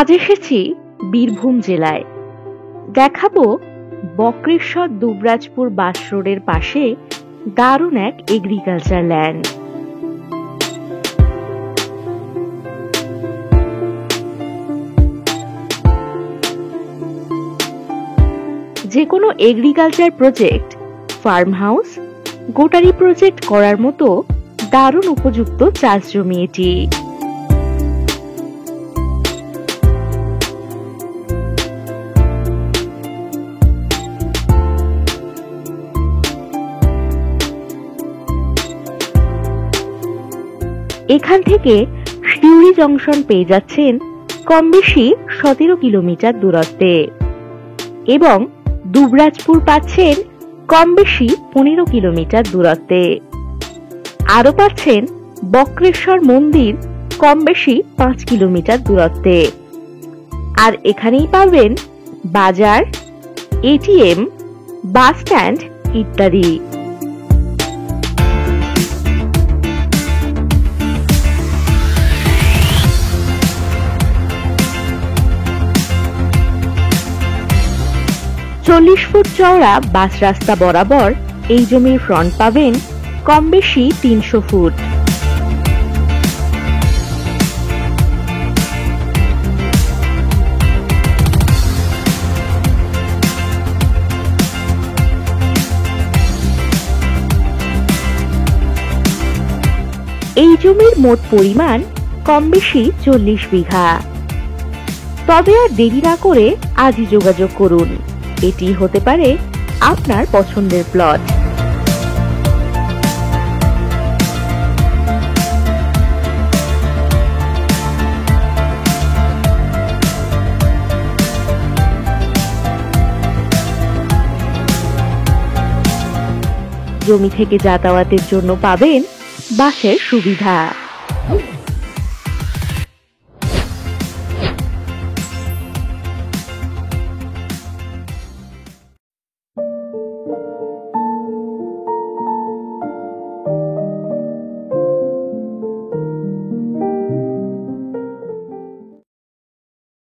আজ এসেছি বীরভূম জেলায়। দেখাবো বক্রেশ্বর দুবরাজপুর বাস রোডের পাশে দারুণ এক এগ্রিকালচার ল্যান্ড। যে কোনো এগ্রিকালচার প্রজেক্ট, ফার্ম হাউস, গোটারি প্রজেক্ট করার মতো দারুণ উপযুক্ত চাষ জমি এটি। এখান থেকে শিউরি জংশন পেয়ে যাচ্ছেন কম বেশি 17 কিলোমিটার দূরত্বে এবং দুবরাজপুর পাচ্ছেন কম বেশি 15 কিলোমিটার দূরত্বে। আরো পাচ্ছেন বক্রেশ্বর মন্দির কম বেশি 5 কিলোমিটার দূরত্বে। আর এখানেই পাবেন বাজার, এটিএম, বাস স্ট্যান্ড ইত্যাদি। চল্লিশ ফুট চওড়া বাস রাস্তা বরাবর এই জমির ফ্রন্ট পাবেন কম বেশি 300 ফুট। এই জমির মোট পরিমাণ কম বেশি 40 বিঘা। তবে আর দেরি না করে আজই যোগাযোগ করুন, এটি হতে পারে আপনার পছন্দের প্লট। জমি থেকে যাতায়াতের জন্য পাবেন বাসের সুবিধা।